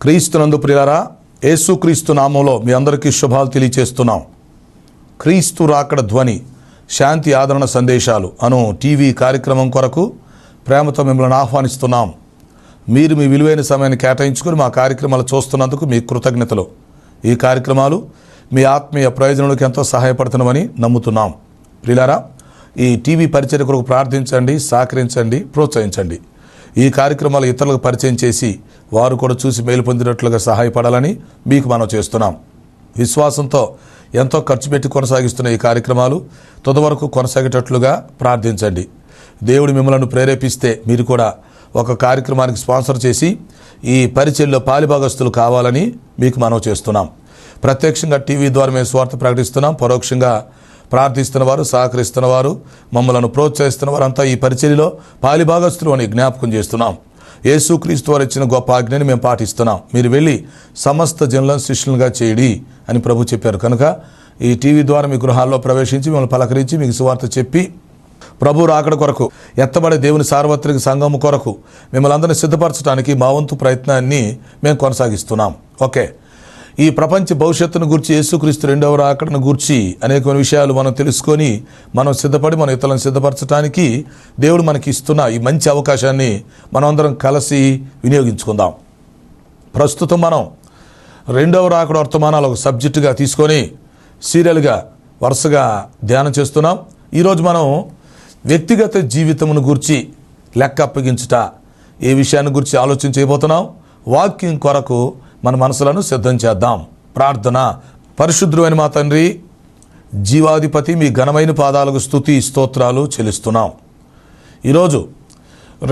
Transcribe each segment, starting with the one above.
క్రీస్తునందు ప్రియులారా, యేసుక్రీస్తు నామంలో మీ అందరికీ శుభాలు తెలియచేస్తున్నాం. క్రీస్తు రాకడ ధ్వని శాంతి ఆదరణ సందేశాలు అను టీవీ కార్యక్రమం కొరకు ప్రేమతో మిమ్మల్ని ఆహ్వానిస్తున్నాం. మీరు మీ విలువైన సమయాన్ని కేటాయించుకొని మా కార్యక్రమాలు చూస్తున్నందుకు మీ కృతజ్ఞతలు. ఈ కార్యక్రమాలు మీ ఆత్మీయ ప్రయోజనాలకు ఎంతో సహాయపడుతున్నామని నమ్ముతున్నాం. ప్రియులారా, ఈ టీవీ పరిచర్య కొరకు ప్రార్థించండి, సహకరించండి, ప్రోత్సహించండి. ఈ కార్యక్రమాలు ఇతరులకు పరిచయం చేసి వారు కూడా చూసి మేలు పొందినట్లుగా సహాయపడాలని మీకు మనం చేస్తున్నాం. విశ్వాసంతో ఎంతో ఖర్చు పెట్టి కొనసాగిస్తున్న ఈ కార్యక్రమాలు తుదవరకు కొనసాగేటట్లుగా ప్రార్థించండి. దేవుడు మిమ్మల్ని ప్రేరేపిస్తే మీరు కూడా ఒక కార్యక్రమానికి స్పాన్సర్ చేసి ఈ పరిచర్యలో పాలిభాగస్తులు కావాలని మీకు మనం చేస్తున్నాం. ప్రత్యక్షంగా టీవీ ద్వారా మేము స్వార్థ ప్రకటిస్తున్నాం. పరోక్షంగా ప్రార్థిస్తున్న వారు, సహకరిస్తున్న వారు, మమ్మల్ని ప్రోత్సహిస్తున్న వారంతా ఈ పరిచర్యలో పాలిభాగస్తులు అని జ్ఞాపకం చేస్తున్నాం. యేసుక్రీస్తు వారు ఇచ్చిన గొప్ప ఆజ్ఞని మేము పాటిస్తున్నాం. మీరు వెళ్ళి సమస్త జనులను శిష్యులుగా చేయడి అని ప్రభు చెప్పారు. కనుక ఈ టీవీ ద్వారా మీ గృహాల్లో ప్రవేశించి మిమ్మల్ని పలకరించి మీకు సువార్త చెప్పి ప్రభు రాకడ కొరకు ఎత్తబడే దేవుని సార్వత్రిక సంఘం కొరకు మిమ్మల్ని అందరినీ సిద్ధపరచడానికి మా వంతు ప్రయత్నాన్ని మేము కొనసాగిస్తున్నాం. ఓకే, ఈ ప్రపంచ భవిష్యత్తును గురించి, యేసుక్రీస్తు రెండవ రాకడను గురించి అనేక విషయాలు మనం తెలుసుకొని మనం సిద్ధపడి మన ఇతరులను సిద్ధపరచడానికి దేవుడు మనకి ఇస్తున్న ఈ మంచి అవకాశాన్ని మనం అందరం కలిసి వినియోగించుకుందాం. ప్రస్తుతం మనం రెండవ రాకడ వర్తమానాలు ఒక సబ్జెక్టుగా తీసుకొని సీరియల్గా వరుసగా ధ్యానం చేస్తున్నాం. ఈరోజు మనం వ్యక్తిగత జీవితమును గురించి లెక్క అప్పగించుట ఏ విషయాన్ని గురించి ఆలోచన చేయబోతున్నాం. వాక్యం కొరకు మన మనసులను సిద్ధం చేద్దాం. ప్రార్థన. పరిశుద్ధుడైన మా తండ్రి, జీవాధిపతి, మీ ఘనమైన పాదాలకు స్తుతి స్తోత్రాలు చెల్లిస్తున్నాం. ఈరోజు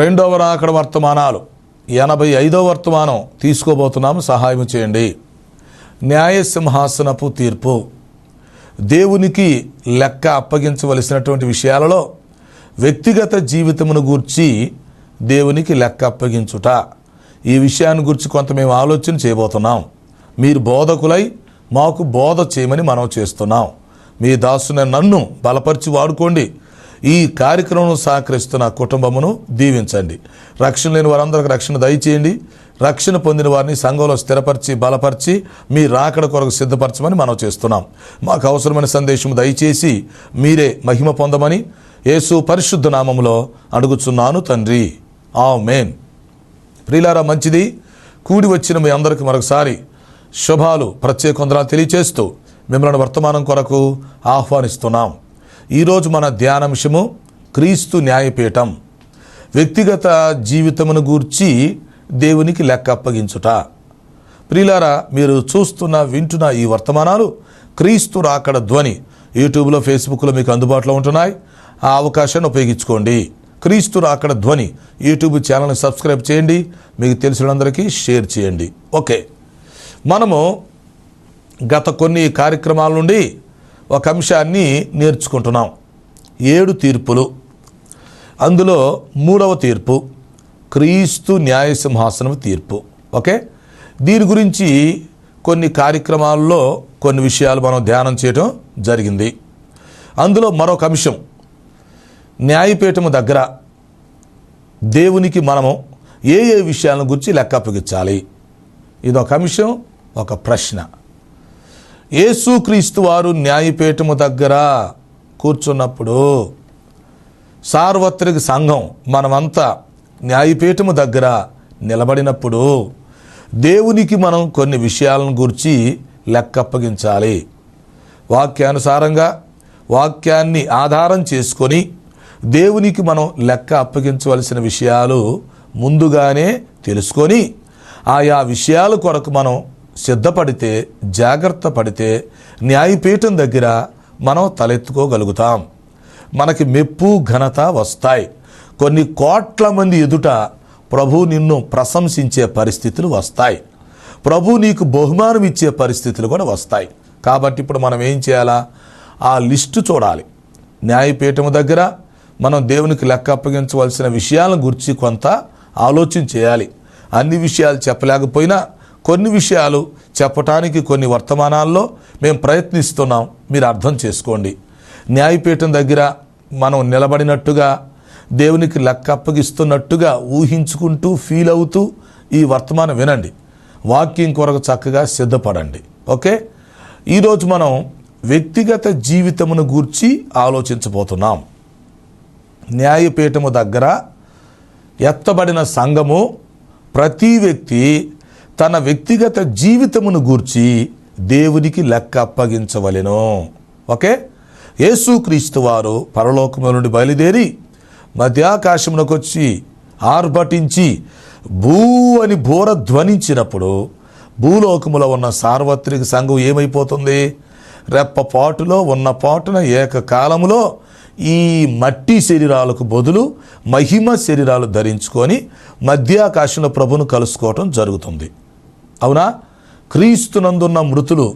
రెండవ రాకడ వర్తమానాలు 85వ వర్తమానం తీసుకోబోతున్నాము. సహాయం చేయండి. న్యాయసింహాసనపు తీర్పు. దేవునికి లెక్క అప్పగించవలసినటువంటి విషయాలలో వ్యక్తిగత జీవితమును గూర్చి దేవునికి లెక్క అప్పగించుట, ఈ విషయాన్ని గురించి కొంత మేము ఆలోచన చేయబోతున్నాం. మీరు బోధకులై మాకు బోధ చేయమని మనం చేస్తున్నాం. మీ దాసుని నన్ను బలపరిచి వాడుకోండి. ఈ కార్యక్రమం సహకరిస్తున్న కుటుంబమును దీవించండి. రక్షణ లేని వారందరికీ రక్షణ దయచేయండి. రక్షణ పొందిన వారిని సంఘంలో స్థిరపరిచి బలపరిచి మీ రాకడ కొరకు సిద్ధపరచమని మనం చేస్తున్నాం. మాకు అవసరమైన సందేశం దయచేసి మీరే మహిమ పొందమని యేసు పరిశుద్ధ నామములో అడుగుచున్నాను తండ్రి, ఆమేన్. ప్రియులారా, మంచిది. కూడి వచ్చిన మీ అందరికీ మరొకసారి శుభాలు, ప్రత్యేక వందనాలు తెలియచేస్తూ మిమ్మల్ని వర్తమానం కొరకు ఆహ్వానిస్తున్నాం. ఈరోజు మన ధ్యానాంశము క్రీస్తు న్యాయపీఠం. వ్యక్తిగత జీవితమును గూర్చి దేవునికి లెక్క అప్పగించుట. ప్రియులారా, మీరు వింటున్న ఈ వర్తమానాలు క్రీస్తు రాకడ ధ్వని యూట్యూబ్లో, ఫేస్బుక్లో మీకు అందుబాటులో ఉంటున్నాయి. ఆ అవకాశాన్ని ఉపయోగించుకోండి. క్రీస్తు రాకడ ధ్వని యూట్యూబ్ ఛానల్ని సబ్స్క్రైబ్ చేయండి. మీకు తెలిసినందరికీ షేర్ చేయండి. ఓకే, మనము గత కొన్ని కార్యక్రమాల నుండి ఒక అంశాన్ని నేర్చుకుంటున్నాం. 7 తీర్పులు. అందులో 3వ తీర్పు క్రీస్తు న్యాయసింహాసనం తీర్పు. ఓకే, దీని గురించి కొన్ని కార్యక్రమాల్లో కొన్ని విషయాలు మనం ధ్యానం చేయడం జరిగింది. అందులో మరొక అంశం, న్యాయపీఠము దగ్గర దేవునికి మనము ఏ విషయాల గురించి లెక్క అప్పగించాలి. ఇదొక అంశం, ఒక ప్రశ్న. యేసుక్రీస్తు వారు న్యాయపీఠము దగ్గర కూర్చున్నప్పుడు, సార్వత్రిక సంఘం మనమంతా న్యాయపీఠము దగ్గర నిలబడినప్పుడు దేవునికి మనం కొన్ని విషయాలను గురించి లెక్క అప్పగించాలి. వాక్యానుసారంగా వాక్యాన్ని ఆధారం చేసుకొని దేవునికి మనం లెక్క అప్పగించవలసిన విషయాలు ముందుగానే తెలుసుకొని ఆయా విషయాల కొరకు మనం సిద్ధపడితే, జాగ్రత్త పడితే న్యాయపీఠం దగ్గర మనం తలెత్తుకోగలుగుతాం. మనకి మెప్పు, ఘనత వస్తాయి. కొన్ని కోట్ల మంది ఎదుట ప్రభు నిన్ను ప్రశంసించే పరిస్థితులు వస్తాయి. ప్రభు నీకు బహుమానం ఇచ్చే పరిస్థితులు కూడా వస్తాయి. కాబట్టి ఇప్పుడు మనం ఏం చేయాలా? ఆ లిస్టు చూడాలి. న్యాయపీఠము దగ్గర మనం దేవునికి లెక్క అప్పగించవలసిన విషయాలను గురించి కొంత ఆలోచన చేయాలి. అన్ని విషయాలు చెప్పలేకపోయినా కొన్ని విషయాలు చెప్పటానికి కొన్ని వర్తమానాల్లో మేము ప్రయత్నిస్తున్నాం. మీరు అర్థం చేసుకోండి. న్యాయపీఠం దగ్గర మనం నిలబడినట్టుగా, దేవునికి లెక్క అప్పగిస్తున్నట్టుగా ఊహించుకుంటూ, ఫీల్ అవుతూ ఈ వర్తమానం వినండి. వాక్యం కొరకు చక్కగా సిద్ధపడండి. ఓకే, ఈరోజు మనం వ్యక్తిగత జీవితమును గూర్చి ఆలోచించబోతున్నాం. న్యాయపీఠము దగ్గర ఎత్తబడిన సంఘము ప్రతి వ్యక్తి తన వ్యక్తిగత జీవితమును గూర్చి దేవునికి లెక్క అప్పగించవలెను. ఓకే, యేసుక్రీస్తు వారు పరలోకము నుండి బయలుదేరి మధ్యాకాశమునకు వచ్చి ఆర్భటించి భూ అని బోర ధ్వనించినప్పుడు భూలోకములో ఉన్న సార్వత్రిక సంఘం ఏమైపోతుంది? రెప్పపాటులో ఉన్న పాటున ఏకకాలములో ఈ మట్టి శరీరాలకు బదులు మహిమ శరీరాలు ధరించుకొని మధ్యాకాశంలో ప్రభును కలుసుకోవటం జరుగుతుంది. అవునా? క్రీస్తునందున్న మృతులు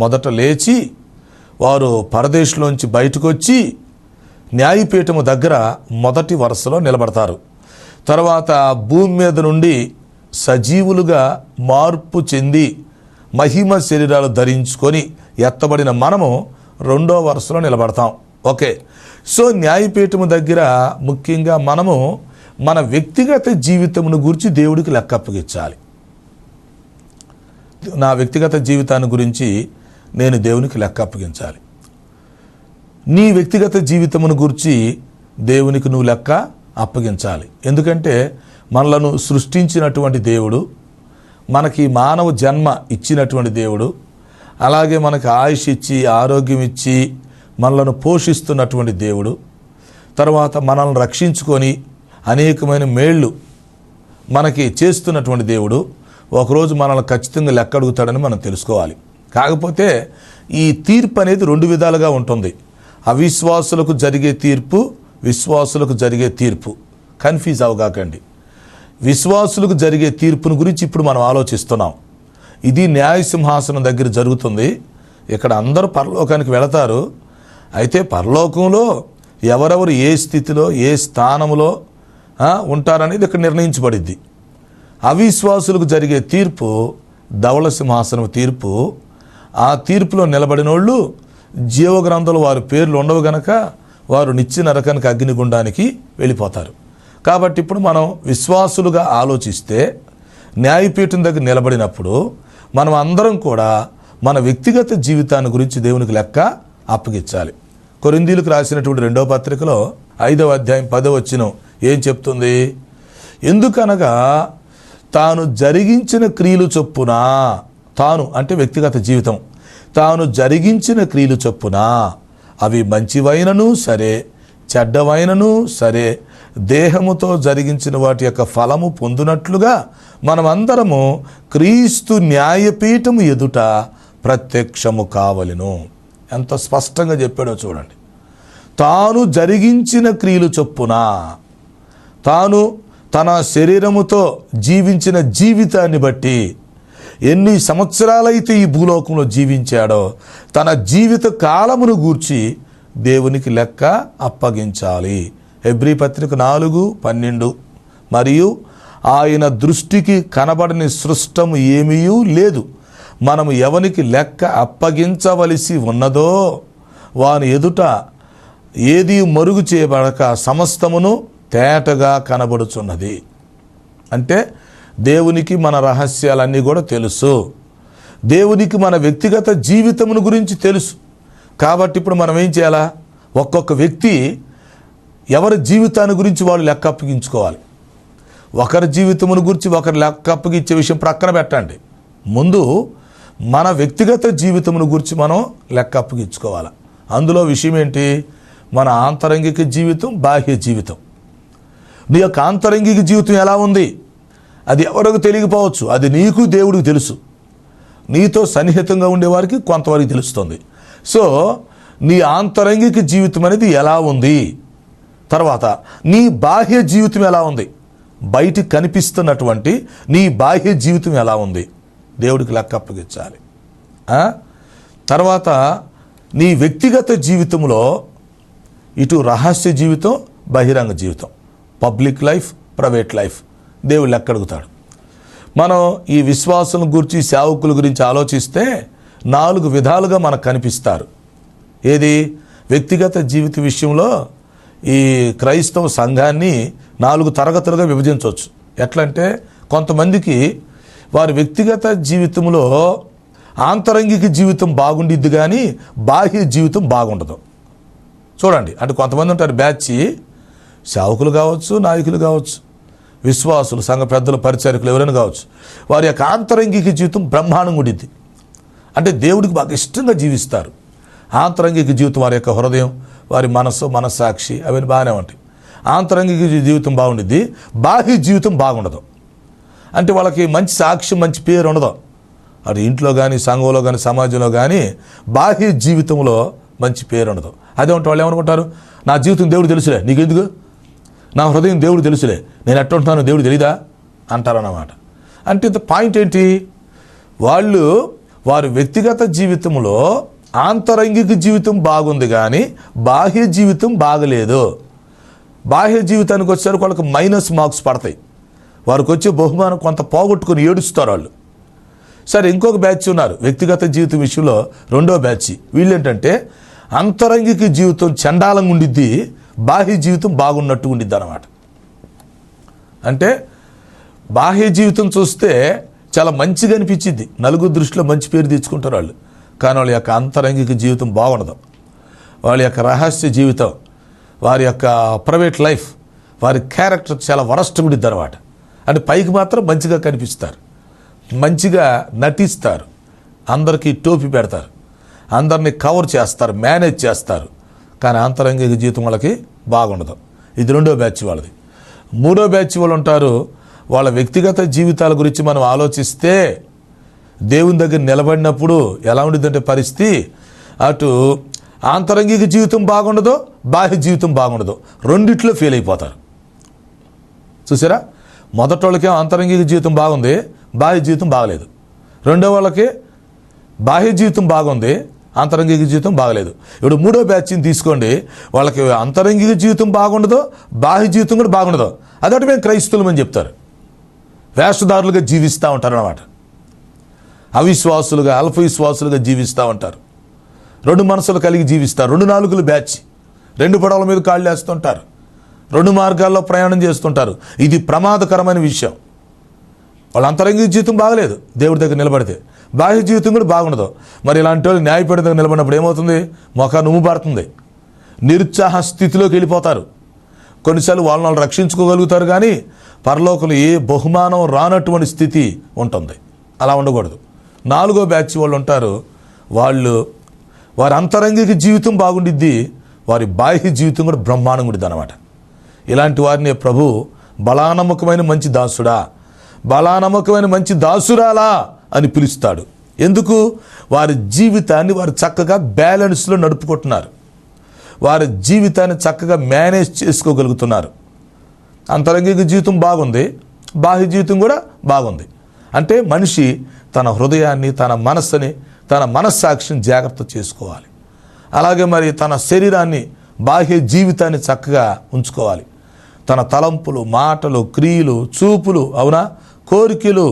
మొదట లేచి వారు పరదేశంలోంచి బయటకు వచ్చి న్యాయపీఠము దగ్గర మొదటి వరుసలో నిలబడతారు. తర్వాత భూమి మీద నుండి సజీవులుగా మార్పు చెంది మహిమ శరీరాలు ధరించుకొని ఎత్తబడిన మనము రెండో వరుసలో నిలబడతాం. ఓకే, సో న్యాయపీఠము దగ్గర ముఖ్యంగా మనము మన వ్యక్తిగత జీవితమును గురించి దేవుడికి లెక్క అప్పగించాలి. నా వ్యక్తిగత జీవితాన్ని గురించి నేను దేవునికి లెక్క అప్పగించాలి. నీ వ్యక్తిగత జీవితమును గురించి దేవునికి నువ్వు లెక్క అప్పగించాలి. ఎందుకంటే మనలను సృష్టించినటువంటి దేవుడు, మనకి మానవ జన్మ ఇచ్చినటువంటి దేవుడు, అలాగే మనకు ఆయుష్ ఇచ్చి ఆరోగ్యం ఇచ్చి మనలను పోషిస్తున్నటువంటి దేవుడు, తర్వాత మనల్ని రక్షించుకొని అనేకమైన మేళ్ళు మనకి చేస్తున్నటువంటి దేవుడు ఒకరోజు మనల్ని ఖచ్చితంగా లెక్క అడుగుతాడని మనం తెలుసుకోవాలి. కాకపోతే ఈ తీర్పు అనేది రెండు విధాలుగా ఉంటుంది. అవిశ్వాసులకు జరిగే తీర్పు, విశ్వాసులకు జరిగే తీర్పు. కన్ఫ్యూజ్ అవగాకండి. విశ్వాసులకు జరిగే తీర్పును గురించి ఇప్పుడు మనం ఆలోచిస్తున్నాం. ఇది న్యాయసింహాసనం దగ్గర జరుగుతుంది. ఇక్కడ అందరూ పరలోకానికి వెళతారు. అయితే పరలోకంలో ఎవరెవరు ఏ స్థితిలో ఏ స్థానంలో ఉంటారనేది ఇక్కడ నిర్ణయించబడిద్ది. అవిశ్వాసులకు జరిగే తీర్పు ధవళ సింహాసనం తీర్పు. ఆ తీర్పులో నిలబడిన వాళ్ళు జీవగ్రంథంలో వారి పేర్లు ఉండవు గనక వారు నిత్య నరకానికి అగ్నిగుండానికి వెళ్ళిపోతారు. కాబట్టి ఇప్పుడు మనం విశ్వాసులుగా ఆలోచిస్తే న్యాయపీఠం దగ్గర నిలబడినప్పుడు మనం అందరం కూడా మన వ్యక్తిగత జీవితాన్ని గురించి దేవునికి లెక్క అప్పగించాలి. కొరింథీయులకు రాసినటువంటి 2వ పత్రికలో 5వ అధ్యాయం 10వ వచనం ఏం చెప్తుంది? ఎందుకనగా తాను జరిగించిన క్రియలు చొప్పున, తాను అంటే వ్యక్తిగత జీవితం, తాను జరిగించిన క్రియలు చొప్పున అవి మంచివైనను సరే చెడ్డవైనను సరే దేహముతో జరిగించిన వాటి యొక్క ఫలము పొందునట్లుగా మనమందరము క్రీస్తు న్యాయపీఠము ఎదుట ప్రత్యక్షము కావలెను. ఎంత స్పష్టంగా చెప్పాడో చూడండి. తాను జరిగించిన క్రియలు చొప్పున, తాను తన శరీరముతో జీవించిన జీవితాన్ని బట్టి ఎన్ని సంవత్సరాలైతే ఈ భూలోకంలో జీవించాడో తన జీవిత కాలమును గూర్చి దేవునికి లెక్క అప్పగించాలి. హెబ్రీ పత్రిక 4:12 మరియు ఆయన దృష్టికి కనబడని సృష్టము ఏమీ లేదు. మనము ఎవనికి లెక్క అప్పగించవలసి ఉన్నదో వాని ఎదుట ఏది మరుగు చేయబడక సమస్తమును తేటగా కనబడుచున్నది. అంటే దేవునికి మన రహస్యాలన్నీ కూడా తెలుసు. దేవునికి మన వ్యక్తిగత జీవితమును గురించి తెలుసు. కాబట్టి ఇప్పుడు మనం ఏం చేయాలా? ఒక్కొక్క వ్యక్తి ఎవరి జీవితాన్ని గురించి వాళ్ళు లెక్క అప్పగించుకోవాలి. ఒకరి జీవితమును గురించి ఒకరు లెక్క అప్పగించే విషయం ప్రక్కన పెట్టండి. ముందు మన వ్యక్తిగత జీవితమును గురించి మనం లెక్క అప్పగించుకోవాలి. అందులో విషయం ఏంటి? మన ఆంతరంగిక జీవితం, బాహ్య జీవితం. నీ యొక్క ఆంతరంగిక జీవితం ఎలా ఉంది అది ఎవరికి తెలియకపోవచ్చు. అది నీకు దేవుడికి తెలుసు. నీతో సన్నిహితంగా ఉండేవారికి కొంతవరకు తెలుస్తుంది. సో నీ ఆంతరంగిక జీవితం అనేది ఎలా ఉంది, తర్వాత నీ బాహ్య జీవితం ఎలా ఉంది, బయటికి కనిపిస్తున్నటువంటి నీ బాహ్య జీవితం ఎలా ఉంది, దేవుడికి లెక్క అప్పగించాలి. తర్వాత నీ వ్యక్తిగత జీవితంలో ఇటు రహస్య జీవితం, బహిరంగ జీవితం, పబ్లిక్ లైఫ్, ప్రైవేట్ లైఫ్, దేవుడు లెక్క అడుగుతాడు. మనం ఈ విశ్వాసం గురించి, సేవకుల గురించి ఆలోచిస్తే 4 విధాలుగా మనకు కనిపిస్తారు. ఏది? వ్యక్తిగత జీవిత విషయంలో ఈ క్రైస్తవ సంఘాన్ని 4 తరగతులుగా విభజించవచ్చు. ఎట్లంటే కొంతమందికి వారి వ్యక్తిగత జీవితంలో ఆంతరంగిక జీవితం బాగుండిద్ది కానీ బాహ్య జీవితం బాగుండదు. చూడండి, అంటే కొంతమంది ఉంటారు బ్యాచ్, సేవకులు కావచ్చు, నాయకులు కావచ్చు, విశ్వాసులు, సంఘ పెద్దలు, పరిచారకులు ఎవరైనా కావచ్చు, వారి యొక్క ఆంతరంగిక జీవితం బ్రహ్మాండంగా ఉండిద్ది. అంటే దేవుడికి బాగా ఇష్టంగా జీవిస్తారు. ఆంతరంగిక జీవితం, వారి యొక్క హృదయం, వారి మనస్సు, మనస్సాక్షి అవన్నీ బాగానే ఉంటాయి. ఆంతరంగిక జీవితం బాగుండిద్ది, బాహ్య జీవితం బాగుండదు. అంటే వాళ్ళకి మంచి సాక్ష్యం, మంచి పేరు ఉండదు. అది ఇంట్లో కానీ, సంఘంలో కానీ, సమాజంలో కానీ బాహ్య జీవితంలో మంచి పేరు ఉండదు. అదే ఉంటే వాళ్ళు ఏమనుకుంటారు, నా జీవితం దేవుడు తెలుసులే, నీకెందుకు, నా హృదయం దేవుడు తెలుసులే, నేను ఎట్లా ఉంటున్నాను దేవుడు తెలీదా అంటారన్నమాట. అంటే ఇంత పాయింట్ ఏంటి, వాళ్ళు వారి వ్యక్తిగత జీవితంలో ఆంతరంగిక జీవితం బాగుంది కానీ బాహ్య జీవితం బాగలేదు. బాహ్య జీవితానికి వచ్చేసరికి వాళ్ళకి మైనస్ మార్క్స్ పడతాయి. వారికి వచ్చే బహుమానం కొంత పోగొట్టుకుని ఏడుస్తారు వాళ్ళు. సరే, ఇంకొక బ్యాచ్ ఉన్నారు వ్యక్తిగత జీవితం విషయంలో, రెండో బ్యాచ్. వీళ్ళేంటంటే అంతరంగిక జీవితం చండాలంగా ఉండిద్ది, బాహ్య జీవితం బాగున్నట్టు ఉండిద్ది అన్నమాట. అంటే బాహ్య జీవితం చూస్తే చాలా మంచిగా అనిపించింది, నలుగురు దృష్టిలో మంచి పేరు తెచ్చుకుంటారు వాళ్ళు. కానీ వాళ్ళ యొక్క అంతరంగిక జీవితం బాగుండదు. వాళ్ళ యొక్క రహస్య జీవితం, వారి యొక్క ప్రైవేట్ లైఫ్, వారి క్యారెక్టర్ చాలా వరస్ట్ ఉండిద్ది అన్నమాట. అంటే పైకి మాత్రం మంచిగా కనిపిస్తారు, మంచిగా నటిస్తారు, అందరికీ టోపీ పెడతారు, అందరినీ కవర్ చేస్తారు, మేనేజ్ చేస్తారు. కానీ అంతరంగిక జీవితం వాళ్ళకి బాగుండదు. ఇది రెండో బ్యాచ్ వాళ్ళది. మూడో బ్యాచ్ వాళ్ళు ఉంటారు, వాళ్ళ వ్యక్తిగత జీవితాల గురించి మనం ఆలోచిస్తే దేవుని దగ్గర నిలబడినప్పుడు ఎలా ఉండిద్దంటే పరిస్థితి, అటు ఆంతరంగిక జీవితం బాగుండదు, బాహ్య జీవితం బాగుండదు, రెండిట్లో ఫెయిల్ అయిపోతారు. చూసారా, మొదటి వాళ్ళకి ఆంతరంగిక జీవితం బాగుంది, బాహ్య జీవితం బాగలేదు. రెండో వాళ్ళకి బాహ్య జీవితం బాగుంది, ఆంతరంగిక జీవితం బాగలేదు. ఇప్పుడు మూడో బ్యాచ్ని తీసుకోండి, వాళ్ళకి అంతరంగిక జీవితం బాగుండదు, బాహ్య జీవితం కూడా బాగుండదు. అదొకటి మేము క్రైస్తవులమని చెప్తారు, వేషధారులుగా జీవిస్తూ ఉంటారు అన్నమాట. అవిశ్వాసులుగా, అల్ప విశ్వాసులుగా జీవిస్తూ ఉంటారు. రెండు మనసులు కలిగి జీవిస్తారు. రెండు నాలుగులు బ్యాచ్, రెండు పడవల మీద కాళ్ళు వేస్తుంటారు, రెండు మార్గాల్లో ప్రయాణం చేస్తుంటారు. ఇది ప్రమాదకరమైన విషయం. వాళ్ళ అంతరంగిక జీవితం బాగలేదు, దేవుడి దగ్గర నిలబడితే బాహ్య జీవితం కూడా బాగుండదు. మరి ఇలాంటి వాళ్ళు న్యాయపీఠం దగ్గర నిలబడినప్పుడు ఏమవుతుంది, మొఖాన్ని ఉమ్ము పడుతుంది, నిరుత్సాహ స్థితిలోకి వెళ్ళిపోతారు. కొన్నిసార్లు వాళ్ళని రక్షించుకోగలుగుతారు కానీ పరలోకంలో ఏ బహుమానం రానటువంటి స్థితి ఉంటుంది. అలా ఉండకూడదు. నాలుగో బ్యాచ్ వాళ్ళు ఉంటారు, వారి అంతరంగిక జీవితం బాగుండిద్ది, వారి బాహ్య జీవితం కూడా బ్రహ్మాండంగా ఉండిద్ది అన్నమాట. ఇలాంటి వారిని ప్రభు బలానమ్మకమైన మంచి దాసుడా, బలానమ్మకమైన మంచి దాసురాలా అని పిలుస్తాడు. ఎందుకు, వారి జీవితాన్ని వారు చక్కగా బ్యాలెన్స్లో నడుపుకుంటున్నారు, వారి జీవితాన్ని చక్కగా మేనేజ్ చేసుకోగలుగుతున్నారు. అంతరంగిక జీవితం బాగుంది, బాహ్య జీవితం కూడా బాగుంది. అంటే మనిషి తన హృదయాన్ని, తన మనస్సుని, తన మనస్సాక్షిని జాగ్రత్త చేసుకోవాలి. అలాగే మరి తన శరీరాన్ని, బాహ్య జీవితాన్ని చక్కగా ఉంచుకోవాలి. తన తలంపులు, మాటలు, క్రియలు, చూపులు, అవునా, కోరికలు,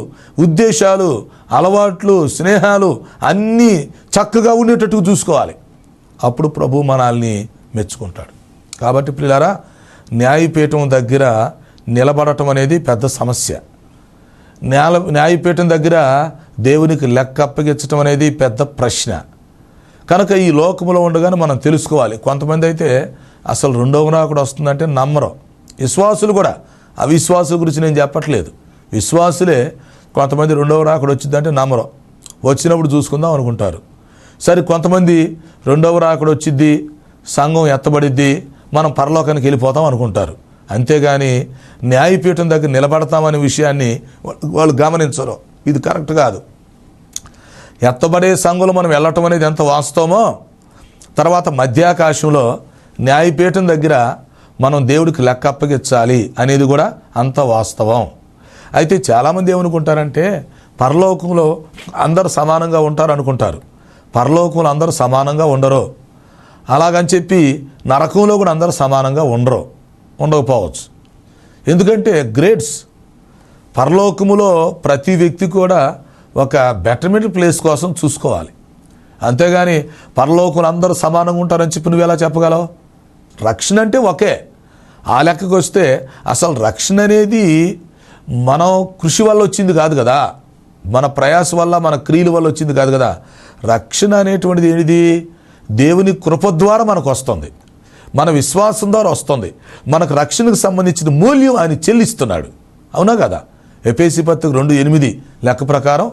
ఉద్దేశాలు, అలవాట్లు, స్నేహాలు అన్నీ చక్కగా ఉండేటట్టు చూసుకోవాలి. అప్పుడు ప్రభు మనల్ని మెచ్చుకుంటాడు. కాబట్టి ప్రియులారా, న్యాయపీఠం దగ్గర నిలబడటం అనేది పెద్ద సమస్య. న్యాయపీఠం దగ్గర దేవునికి లెక్క అప్పగించడం అనేది పెద్ద ప్రశ్న. కనుక ఈ లోకంలో ఉండగానే మనం తెలుసుకోవాలి. కొంతమంది అయితే అసలు రెండవ రాకడ వస్తుందంటే నమ్మరు. విశ్వాసులు కూడా, అవిశ్వాసుల గురించి నేను చెప్పట్లేదు, విశ్వాసులే కొంతమంది రెండవ రాకడ వచ్చిందంటే నమ్మరు, వచ్చినప్పుడు చూసుకుందాం అనుకుంటారు. సరే, కొంతమంది రెండవ రాకడ వచ్చిద్ది, సంఘం ఎత్తబడిద్ది, మనం పరలోకానికి వెళ్ళిపోతాం అనుకుంటారు. అంతేగాని న్యాయపీఠం దగ్గర నిలబడతామనే విషయాన్ని వాళ్ళు గమనించరు. ఇది కరెక్ట్ కాదు. ఎత్తబడే సంఘంలో మనం వెళ్ళటం అనేది ఎంత వాస్తవమో, తర్వాత మధ్యాకాశంలో న్యాయపీఠం దగ్గర మనం దేవుడికి లెక్క అప్పగించాలి అనేది కూడా అంత వాస్తవం. అయితే చాలామంది ఏమనుకుంటారంటే పరలోకంలో అందరూ సమానంగా ఉంటారు అనుకుంటారు. పరలోకంలో అందరూ సమానంగా ఉండరు. అలాగని చెప్పి నరకంలో కూడా అందరూ సమానంగా ఉండకపోవచ్చు. ఎందుకంటే గ్రేడ్స్, పరలోకములో ప్రతి వ్యక్తి కూడా ఒక బెటర్మెంట్ ప్లేస్ కోసం చూసుకోవాలి. అంతేగాని పరలోకంలో అందరూ సమానంగా ఉంటారని చెప్పి నువ్వు ఎలా చెప్పగలవు? రక్షణ అంటే ఒకే. ఆ లెక్కకు వస్తే అసలు రక్షణ అనేది మనం కృషి వల్ల వచ్చింది కాదు కదా. మన ప్రయాస వల్ల, మన క్రియల వల్ల వచ్చింది కాదు కదా. రక్షణ అనేటువంటిది ఏంటిది? దేవుని కృప ద్వారా మనకు వస్తుంది, మన విశ్వాసం ద్వారా వస్తుంది. మనకు రక్షణకు సంబంధించిన మూల్యం ఆయన చెల్లిస్తున్నాడు. అవునా కదా? ఎఫెసీ పత్రిక 2:8 లెక్క ప్రకారం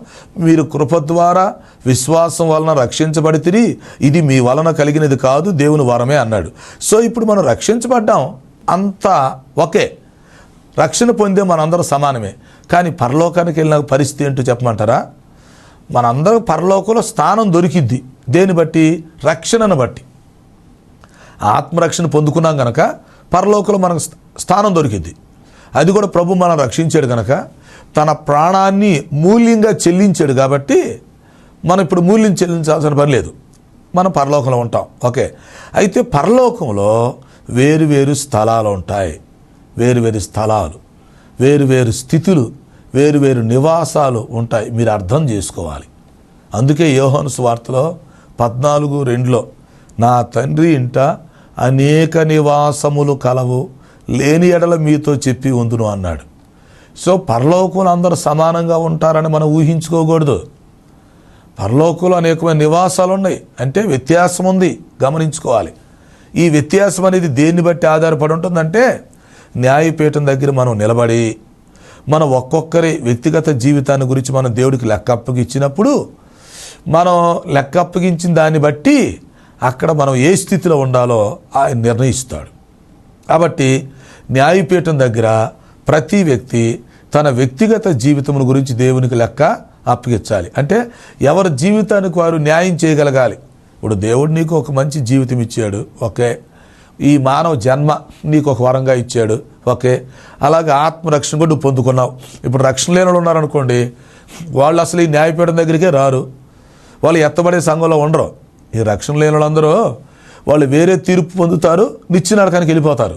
మీరు కృప ద్వారా విశ్వాసం వలన రక్షించబడితిరి, ఇది మీ వలన కలిగినది కాదు, దేవుని వరమే అన్నాడు. సో ఇప్పుడు మనం రక్షించబడ్డాం, అంతా ఒకే, రక్షణ పొందే మనందరం సమానమే. కానీ పరలోకానికి వెళ్ళిన పరిస్థితి ఏంటో చెప్పమంటారా? మనందరూ పరలోకంలో స్థానం దొరికిద్ది. దేని బట్టి? రక్షణను బట్టి. ఆత్మరక్షణ పొందుకున్నాం కనుక పరలోకంలో మనకు స్థానం దొరికిద్ది. అది కూడా ప్రభు మనం రక్షించాడు కనుక తన ప్రాణాన్ని మూల్యంగా చెల్లించాడు కాబట్టి మనం ఇప్పుడు మూల్యం చెల్లించాల్సిన పని లేదు, మనం పరలోకంలో ఉంటాం. ఓకే. అయితే పరలోకంలో వేరు స్థలాలు ఉంటాయి, వేరు స్థలాలు, వేరు స్థితులు, వేరు నివాసాలు ఉంటాయి. మీరు అర్థం చేసుకోవాలి. అందుకే యోహాను సువార్తలో 14:2 నా తండ్రి ఇంట అనేక నివాసములు కలవు, లేని ఎడల మీతో చెప్పి ఉందును అన్నాడు. సో పరలోకంలో అందరూ సమానంగా ఉంటారని మనం ఊహించుకోకూడదు. పరలోకంలో అనేకమైన నివాసాలు ఉన్నాయి, అంటే వ్యత్యాసం ఉంది, గమనించుకోవాలి. ఈ వ్యత్యాసం అనేది దేన్ని బట్టి ఆధారపడి ఉంటుందంటే న్యాయపీఠం దగ్గర మనం నిలబడి మనం ఒక్కొక్కరి వ్యక్తిగత జీవితాన్ని గురించి మనం దేవుడికి లెక్క అప్పగించినప్పుడు, మనం లెక్క అప్పగించిన దాన్ని బట్టి అక్కడ మనం ఏ స్థితిలో ఉండాలో ఆయన నిర్ణయిస్తాడు. కాబట్టి న్యాయపీఠం దగ్గర ప్రతి వ్యక్తి తన వ్యక్తిగత జీవితం గురించి దేవునికి లెక్క అప్పగించాలి. అంటే ఎవరి జీవితానికి వారు న్యాయం చేయగలగాలి. ఇప్పుడు దేవుడు నీకు ఒక మంచి జీవితం ఇచ్చాడు, ఓకే. ఈ మానవ జన్మ నీకు ఒక వరంగా ఇచ్చాడు, ఓకే. అలాగే ఆత్మరక్షణ కూడా నువ్వు పొందుకున్నావు. ఇప్పుడు రక్షణ లేని వాళ్ళు ఉన్నారనుకోండి, వాళ్ళు అసలు ఈ న్యాయపీఠం దగ్గరికే రారు, వాళ్ళు ఎత్తబడే సంఘంలో ఉండరు. ఈ రక్షణ లేని వాళ్ళందరూ వాళ్ళు వేరే తీర్పు పొందుతారు, నిత్య నరకానికి వెళ్ళిపోతారు.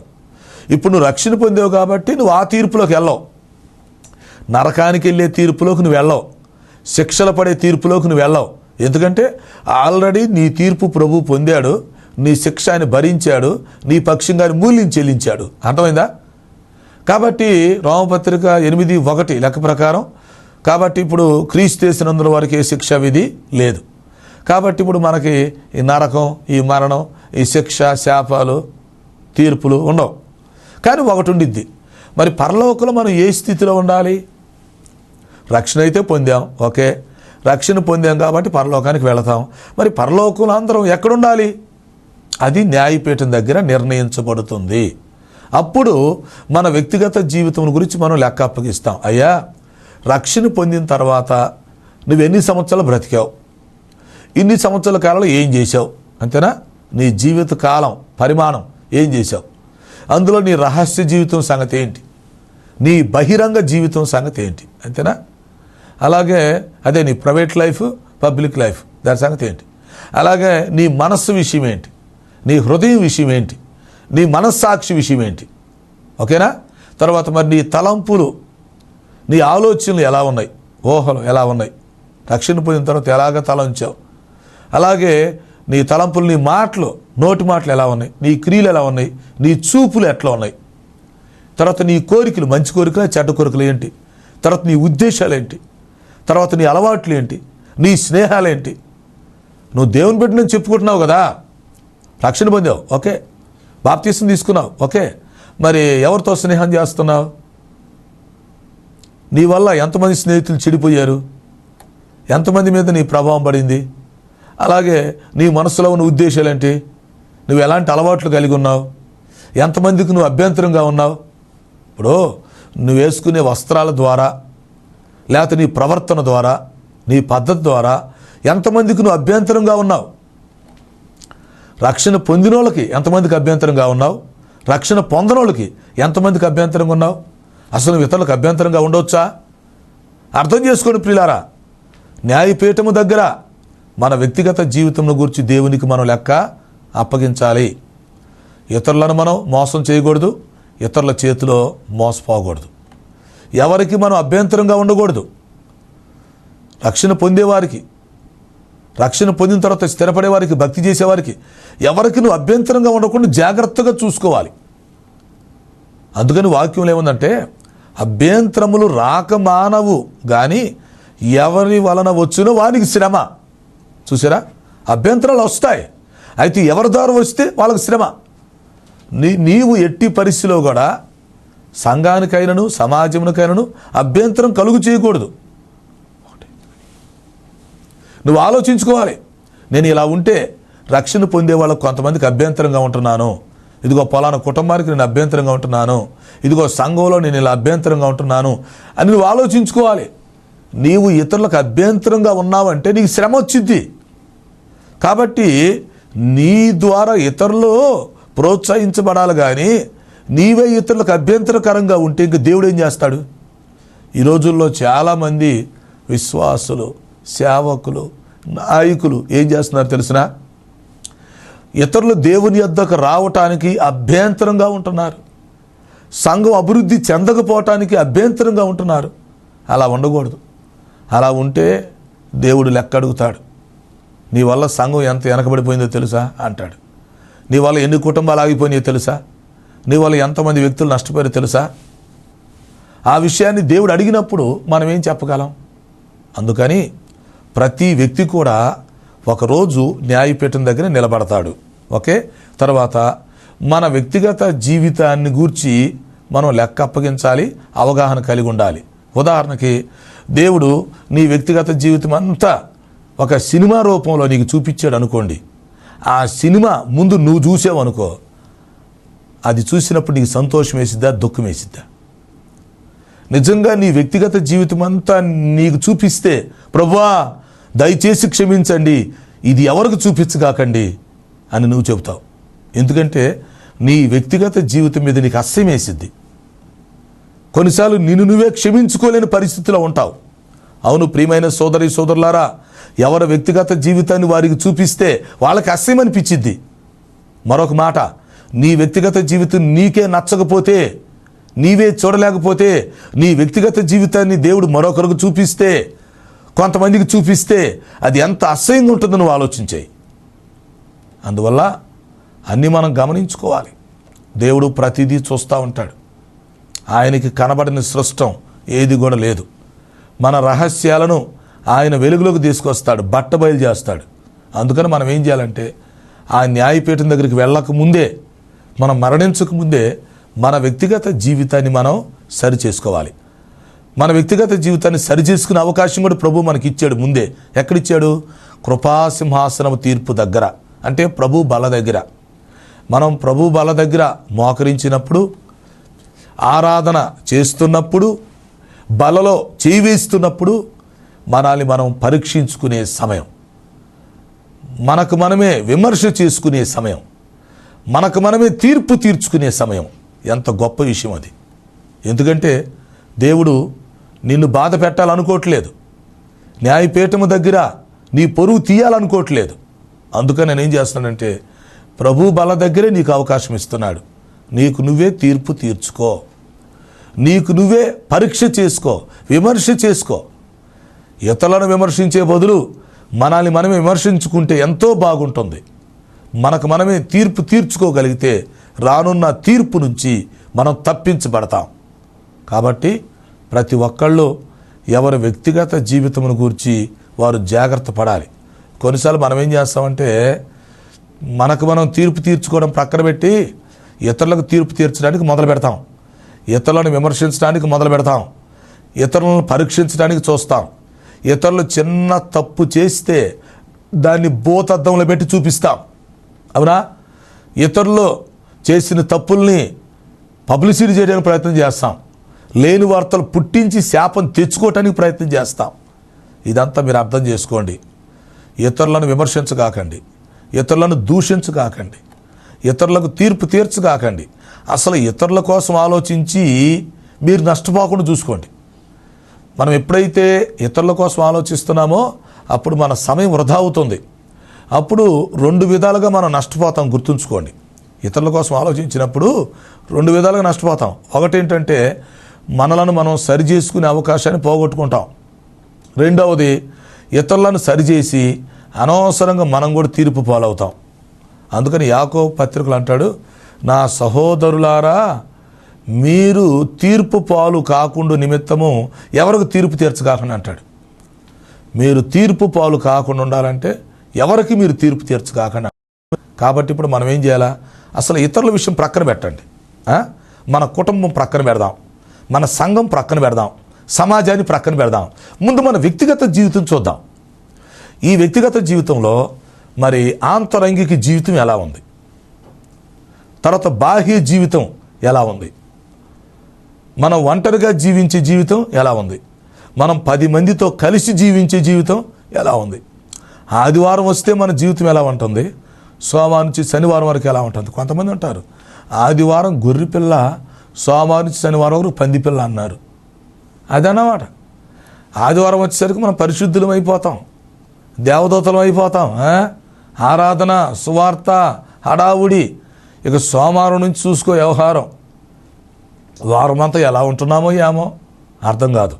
ఇప్పుడు నువ్వు రక్షణ పొందావు కాబట్టి నువ్వు ఆ తీర్పులోకి వెళ్ళవు, నరకానికి వెళ్ళే తీర్పులోకి నువ్వు వెళ్ళవు, శిక్షలు పడే తీర్పులోకి నువ్వు వెళ్ళవు. ఎందుకంటే ఆల్రెడీ నీ తీర్పు ప్రభు పొందాడు, నీ శిక్ష ఆయన భరించాడు, నీ పక్షంగా మూల్యం చెల్లించాడు. అర్థమైందా? కాబట్టి రోమపత్రిక 8:1 లెక్క ప్రకారం, కాబట్టి ఇప్పుడు క్రీస్తు చేసినందుల వారికి ఏ శిక్ష విధి లేదు. కాబట్టి ఇప్పుడు మనకి ఈ నరకం, ఈ మరణం, ఈ శిక్ష, శాపాలు, తీర్పులు ఉండవు. కానీ ఒకటి ఉండిద్ది. మరి పరలోకంలో మనం ఏ స్థితిలో ఉండాలి? రక్షణ అయితే పొందాం, ఓకే. రక్షణ పొందాం కాబట్టి పరలోకానికి వెళతాం. మరి పరలోకంలో అందరం ఎక్కడుండాలి? అది న్యాయపీఠం దగ్గర నిర్ణయించబడుతుంది. అప్పుడు మన వ్యక్తిగత జీవితం గురించి మనం లెక్క అప్పగిస్తాం. అయ్యా, రక్షణ పొందిన తర్వాత నువ్వు ఎన్ని సంవత్సరాలు బ్రతికావు, ఇన్ని సంవత్సరాల కాలంలో ఏం చేశావు, అంతేనా? నీ జీవిత కాలం పరిమాణం ఏం చేశావు, అందులో నీ రహస్య జీవితం సంగతి ఏంటి, నీ బహిరంగ జీవితం సంగతి ఏంటి, అంతేనా? అలాగే అదే నీ ప్రైవేట్ లైఫ్, పబ్లిక్ లైఫ్, దాని సంగతి ఏంటి? అలాగే నీ మనస్సు విషయం ఏంటి, నీ హృదయం విషయం ఏంటి, నీ మనస్సాక్షి విషయం ఏంటి, ఓకేనా? తర్వాత మరి నీ తలంపులు, నీ ఆలోచనలు ఎలా ఉన్నాయి, ఊహలు ఎలా ఉన్నాయి, రక్షణ పొందిన తర్వాత ఎలాగ తలంచావు, అలాగే నీ తలంపులు, నీ మాటలు, నోటి మాటలు ఎలా ఉన్నాయి, నీ క్రియలు ఎలా ఉన్నాయి, నీ చూపులు ఎట్లా ఉన్నాయి, తర్వాత నీ కోరికలు, మంచి కోరికలు, చెడ్డ కోరికలు ఏంటి, తర్వాత నీ ఉద్దేశాలు ఏంటి, తర్వాత నీ అలవాట్లు ఏంటి, నీ స్నేహాలు ఏంటి. నువ్వు దేవుని బిడ్డ నుంచి చెప్పుకుంటున్నావు కదా, రక్షణ పొందావు, ఓకే. బాప్తీసం తీసుకున్నావు, ఓకే. మరి ఎవరితో స్నేహం చేస్తున్నావు? నీ వల్ల ఎంతమంది స్నేహితులు చెడిపోయారు, ఎంతమంది మీద నీ ప్రభావం పడింది? అలాగే నీ మనసులో ఉన్న ఉద్దేశాలు ఏంటి, నువ్వు ఎలాంటి అలవాట్లు కలిగి ఉన్నావు, ఎంతమందికి నువ్వు అభ్యంతరంగా ఉన్నావు? ఇప్పుడు నువ్వు వేసుకునే వస్త్రాల ద్వారా, లేకపోతే నీ ప్రవర్తన ద్వారా, నీ పద్ధతి ద్వారా ఎంతమందికి నువ్వు అభ్యంతరంగా ఉన్నావు? రక్షణ పొందిన వాళ్ళకి ఎంతమందికి అభ్యంతరంగా ఉన్నావు? రక్షణ పొందని వాళ్ళకి ఎంతమందికి అభ్యంతరంగా ఉన్నావు? అసలు ఇతరులకు అభ్యంతరంగా ఉండవచ్చా? అర్థం చేసుకోండి ప్రియులారా. న్యాయపీఠము దగ్గర మన వ్యక్తిగత జీవితం గురించి దేవునికి మనం లెక్క అప్పగించాలి. ఇతరులను మనం మోసం చేయకూడదు, ఇతరుల చేతిలో మోసపోకూడదు, ఎవరికి మనం అభ్యంతరంగా ఉండకూడదు. రక్షణ పొందేవారికి, రక్షణ పొందిన తర్వాత స్థిరపడేవారికి, భక్తి చేసేవారికి ఎవరికి నువ్వు అభ్యంతరంగా ఉండకుండా జాగ్రత్తగా చూసుకోవాలి. అందుకని వాక్యంలో ఏముందంటే, అభ్యంతరములు రాక మానవు కానీ ఎవరి వలన వచ్చునో వానికి శ్రమ. చూసారా, అభ్యంతరాలు వస్తాయి. అయితే ఎవరి ద్వారా వస్తే వాళ్ళకి శ్రమ. నీవు ఎట్టి పరిస్థితిలో కూడా సంఘానికైనను సమాజమునికైనను అభ్యంతరం కలుగు చేయకూడదు. నువ్వు ఆలోచించుకోవాలి, నేను ఇలా ఉంటే రక్షణ పొందే వాళ్ళకు కొంతమందికి అభ్యంతరంగా ఉంటున్నాను, ఇదిగో పలానా కుటుంబానికి నేను అభ్యంతరంగా ఉంటున్నాను, ఇదిగో సంఘంలో నేను ఇలా అభ్యంతరంగా ఉంటున్నాను అని నువ్వు ఆలోచించుకోవాలి. నీవు ఇతరులకు అభ్యంతరంగా ఉన్నావంటే నీకు శ్రమ వచ్చింది. కాబట్టి నీ ద్వారా ఇతరులు ప్రోత్సహించబడాలి, కానీ నీవే ఇతరులకు అభ్యంతరకరంగా ఉంటే ఇంక దేవుడు ఏం చేస్తాడు? ఈ రోజుల్లో చాలామంది విశ్వాసులు, సేవకులు, నాయకులు ఏం చేస్తున్నారు తెలిసినా? ఇతరులు దేవుని యొద్దకు రావటానికి అభ్యంతరంగా ఉంటున్నారు, సంఘం అభివృద్ధి చెందకపోవటానికి అభ్యంతరంగా ఉంటున్నారు. అలా ఉండకూడదు. అలా ఉంటే దేవుడు లెక్క అడుగుతాడు. నీ వల్ల సంఘం ఎంత వెనకబడిపోయిందో తెలుసా అంటాడు. నీ వల్ల ఎన్ని కుటుంబాలు ఆగిపోయినాయో తెలుసా? నీ వల్ల ఎంతమంది వ్యక్తులు నష్టపోయారో తెలుసా? ఆ విషయాన్ని దేవుడు అడిగినప్పుడు మనం ఏం చెప్పగలం? అందుకని ప్రతి వ్యక్తి కూడా ఒకరోజు న్యాయపీఠం దగ్గర నిలబడతాడు. ఓకే, తర్వాత మన వ్యక్తిగత జీవితాన్ని గూర్చి మనం లెక్క అప్పగించాలి, అవగాహన కలిగి ఉండాలి. ఉదాహరణకి దేవుడు నీ వ్యక్తిగత జీవితం అంతా ఒక సినిమా రూపంలో నీకు చూపించాడు అనుకోండి. ఆ సినిమా ముందు నువ్వు చూసావు అనుకో, అది చూసినప్పుడు నీకు సంతోషం వేసిద్దా, దుఃఖం వేసిద్దా? నిజంగా నీ వ్యక్తిగత జీవితం అంతా నీకు చూపిస్తే, ప్రభువా దయచేసి క్షమించండి, ఇది ఎవరికి చూపించగాకండి అని నువ్వు చెబుతావు. ఎందుకంటే నీ వ్యక్తిగత జీవితం మీద నీకు అసహ్యం వేసిద్ది. కొన్నిసార్లు నిన్ను నువ్వే క్షమించుకోలేని పరిస్థితిలో ఉంటావు. అవును ప్రియమైన సోదరి సోదరులారా, ఎవరి వ్యక్తిగత జీవితాన్ని వారికి చూపిస్తే వాళ్ళకి అసహ్యం అనిపించిద్ది. మరొక మాట, నీ వ్యక్తిగత జీవితం నీకే నచ్చకపోతే, నీవే చూడలేకపోతే, నీ వ్యక్తిగత జీవితాన్ని దేవుడు మరొకరికి చూపిస్తే, కొంతమందికి చూపిస్తే అది ఎంత అసహ్యంగా ఉంటుందో నువ్వు ఆలోచించాయి. అందువల్ల అన్నీ మనం గమనించుకోవాలి. దేవుడు ప్రతిదీ చూస్తూ ఉంటాడు. ఆయనకి కనబడిన సృష్టం ఏది కూడా లేదు. మన రహస్యాలను ఆయన వెలుగులోకి తీసుకొస్తాడు, బట్టబయలు చేస్తాడు. అందుకని మనం ఏం చేయాలంటే ఆ న్యాయపీఠం దగ్గరికి వెళ్ళకముందే, మనం మరణించకముందే మన వ్యక్తిగత జీవితాన్ని మనం సరి చేసుకోవాలి. మన వ్యక్తిగత జీవితాన్ని సరి చేసుకునే అవకాశం కూడా ప్రభు మనకి ఇచ్చాడు ముందే. ఎక్కడిచ్చాడు? కృపాసింహాసనం తీర్పు దగ్గర, అంటే ప్రభు బల దగ్గర. మనం ప్రభు బల దగ్గర మోకరించినప్పుడు, ఆరాధన చేస్తున్నప్పుడు, బలలో చేయి వేస్తున్నప్పుడు మనల్ని మనం పరీక్షించుకునే సమయం, మనకు మనమే విమర్శ చేసుకునే సమయం, మనకు మనమే తీర్పు తీర్చుకునే సమయం. ఎంత గొప్ప విషయం అది. ఎందుకంటే దేవుడు నిన్ను బాధ పెట్టాలనుకోవట్లేదు, న్యాయపీఠము దగ్గర నీ పొరుగు తీయాలనుకోవట్లేదు. అందుకని నేను ఏం చేస్తున్నానంటే ప్రభు బల దగ్గరే నీకు అవకాశం ఇస్తున్నాడు. నీకు నువ్వే తీర్పు తీర్చుకో, నీకు నువ్వే పరీక్ష చేసుకో, విమర్శ చేసుకో. ఇతరులను విమర్శించే బదులు మనల్ని మనమే విమర్శించుకుంటే ఎంతో బాగుంటుంది. మనకు మనమే తీర్పు తీర్చుకోగలిగితే రానున్న తీర్పు నుంచి మనం తప్పించబడతాం. కాబట్టి ప్రతి ఒక్కళ్ళు ఎవరి వ్యక్తిగత జీవితమును గురించి వారు జాగ్రత్త పడాలి. కొన్నిసార్లు మనం ఏం చేస్తామంటే మనకు మనం తీర్పు తీర్చుకోవడం ప్రక్కన పెట్టి ఇతరులకు తీర్పు తీర్చడానికి మొదలు పెడతాం, ఇతరులను విమర్శించడానికి మొదలు పెడతాం, ఇతరులను పరీక్షించడానికి చూస్తాం. ఇతరులు చిన్న తప్పు చేస్తే దాన్ని భూతద్దంలో పెట్టి చూపిస్తాం, అవునా? ఇతరులు చేసిన తప్పుల్ని పబ్లిసిటీ చేయడానికి ప్రయత్నం చేస్తాం, లేని వార్తలు పుట్టించి శాపం తెచ్చుకోవటానికి ప్రయత్నం చేస్తాం. ఇదంతా మీరు అర్థం చేసుకోండి. ఇతరులను విమర్శించగాకండి, ఇతరులను దూషించగాకండి, ఇతరులకు తీర్పు తీర్చగాకండి. అసలు ఇతరుల కోసం ఆలోచించి మీరు నష్టపోకుండా చూసుకోండి. మనం ఎప్పుడైతే ఇతరుల కోసం ఆలోచిస్తున్నామో అప్పుడు మన సమయం వృధా అవుతుంది. అప్పుడు రెండు విధాలుగా మనం నష్టపోతాం, గుర్తుంచుకోండి. ఇతరుల కోసం ఆలోచించినప్పుడు రెండు విధాలుగా నష్టపోతాం. ఒకటేంటంటే మనలను మనం సరి చేసుకునే అవకాశాన్ని పోగొట్టుకుంటాం. రెండవది ఇతరులను సరిచేసి అనవసరంగా మనం కూడా తీర్పు పాలవుతాం. అందుకని యాకోబు పత్రికలు అంటాడు, నా సహోదరులారా మీరు తీర్పు పాలు కాకుండా నిమిత్తము ఎవరికి తీర్పు తీర్చగాకని అంటాడు. మీరు తీర్పు పాలు కాకుండా ఉండాలంటే ఎవరికి మీరు తీర్పు తీర్చు కాకుండా. కాబట్టి ఇప్పుడు మనం ఏం చేయాలా? అసలు ఇతరుల విషయం ప్రక్కన పెట్టండి. మన కుటుంబం ప్రక్కన పెడదాం, మన సంఘం ప్రక్కన పెడదాం, సమాజాన్ని ప్రక్కన పెడదాం. ముందు మన వ్యక్తిగత జీవితం చూద్దాం. ఈ వ్యక్తిగత జీవితంలో మరి ఆంతరంగిక జీవితం ఎలా ఉంది, తర్వాత బాహ్య జీవితం ఎలా ఉంది, మనం ఒంటరిగా జీవించే జీవితం ఎలా ఉంది, మనం 10 మందితో కలిసి జీవించే జీవితం ఎలా ఉంది, ఆదివారం వస్తే మన జీవితం ఎలా ఉంటుంది, సోమవారం నుంచి శనివారం వరకు ఎలా ఉంటుంది. కొంతమంది ఉంటారు ఆదివారం గొర్రె పిల్ల, సోమవారం నుంచి శనివారం వరకు పంది పిల్ల అన్నారు. అదన్నమాట. ఆదివారం వచ్చేసరికి మనం పరిశుద్ధులం అయిపోతాం, దేవదూతలం అయిపోతాం. ఆరాధన, సువార్త, హడావుడి. ఇక సోమవారం నుంచి చూసుకో వ్యవహారం. వారం అంతా ఎలా ఉంటున్నామో ఏమో అర్థం కాదు.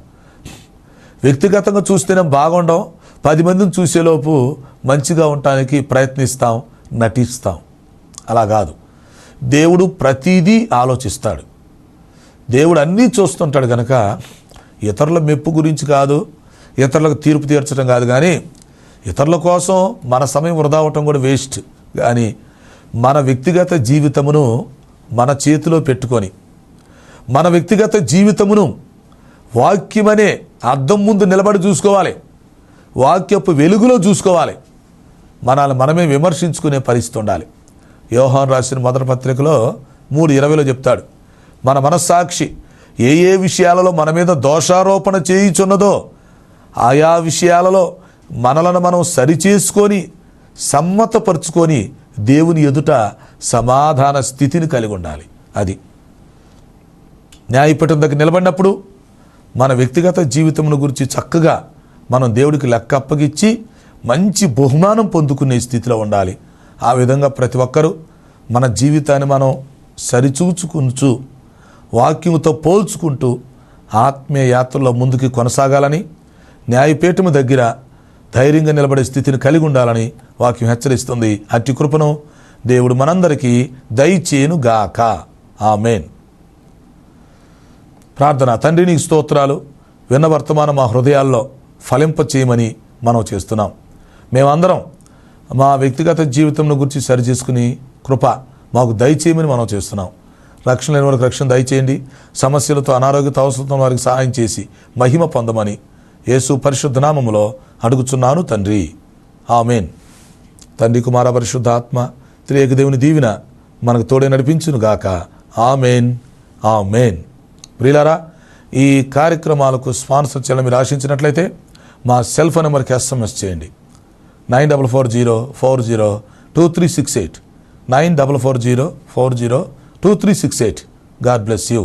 వ్యక్తిగతంగా చూస్తేనే బాగుండం, 10 మందిని చూసేలోపు మంచిగా ఉండటానికి ప్రయత్నిస్తాం, నటిస్తాం. అలా కాదు. దేవుడు ప్రతిదీ ఆలోచిస్తాడు. దేవుడు అన్నీ చూస్తుంటాడు కనుక ఇతరుల మెప్పు గురించి కాదు, ఇతరులకు తీర్పు తీర్చడం కాదు, కానీ ఇతరుల కోసం మన సమయం వృధా అవటం కూడా వేస్ట్. కానీ మన వ్యక్తిగత జీవితమును మన చేతిలో పెట్టుకొని, మన వ్యక్తిగత జీవితమును వాక్యమనే అద్దం ముందు నిలబడి చూసుకోవాలి, వాక్యపు వెలుగులో చూసుకోవాలి, మనల్ని మనమే విమర్శించుకునే పరిస్థితి ఉండాలి. యోహాను రాసిన మొదటి పత్రికలో 3:20 చెప్తాడు, మన మనస్సాక్షి ఏ విషయాలలో మన మీద దోషారోపణ చేయుచున్నదో ఆయా విషయాలలో మనలను మనం సరిచేసుకొని సమ్మతపరుచుకొని దేవుని ఎదుట సమాధాన స్థితిని కలిగి ఉండాలి. అది న్యాయపీఠం దగ్గర నిలబడినప్పుడు మన వ్యక్తిగత జీవితమును గురించి చక్కగా మనం దేవుడికి లెక్క అప్పగిచ్చి మంచి బహుమానం పొందుకునే స్థితిలో ఉండాలి. ఆ విధంగా ప్రతి ఒక్కరూ మన జీవితాన్ని మనం సరిచూచుకుంటూ వాక్యముతో పోల్చుకుంటూ ఆత్మీయ యాత్రలో ముందుకు కొనసాగాలని, న్యాయపీఠము దగ్గర ధైర్యంగా నిలబడే స్థితిని కలిగి ఉండాలని వాక్యం హెచ్చరిస్తుంది. అట్టి కృపను దేవుడు మనందరికీ దయచేయును గాక. ఆమేన్. ప్రార్థన. తండ్రి, నీకు స్తోత్రాలు. విన్న వర్తమానం మా హృదయాల్లో ఫలింప చేయమని మనం చేస్తున్నాం. మేమందరం మా వ్యక్తిగత జీవితంను గురించి సరిచేసుకుని కృప మాకు దయచేయమని మనం చేస్తున్నాం. రక్షణ లేని వారికి రక్షణ దయచేయండి. సమస్యలతో, అనారోగ్యత అవసరం వారికి సహాయం చేసి మహిమ పొందమని యేసు పరిశుద్ధ నామములో అడుగుచున్నాను తండ్రి. ఆమేన్. తండ్రి, కుమార, పరిశుద్ధ ఆత్మ త్రియేక దేవుని దీవెన మనకు తోడే నడిపించును గాక. ఆమేన్. ఆమేన్. ప్రియులారా, ఈ కార్యక్రమాలకు స్పాన్సర్ చేయాలని మీరు ఆశించినట్లయితే మా సెల్ ఫోన్ నెంబర్కి SMS చేయండి. 9440402368 9440402368. God bless you.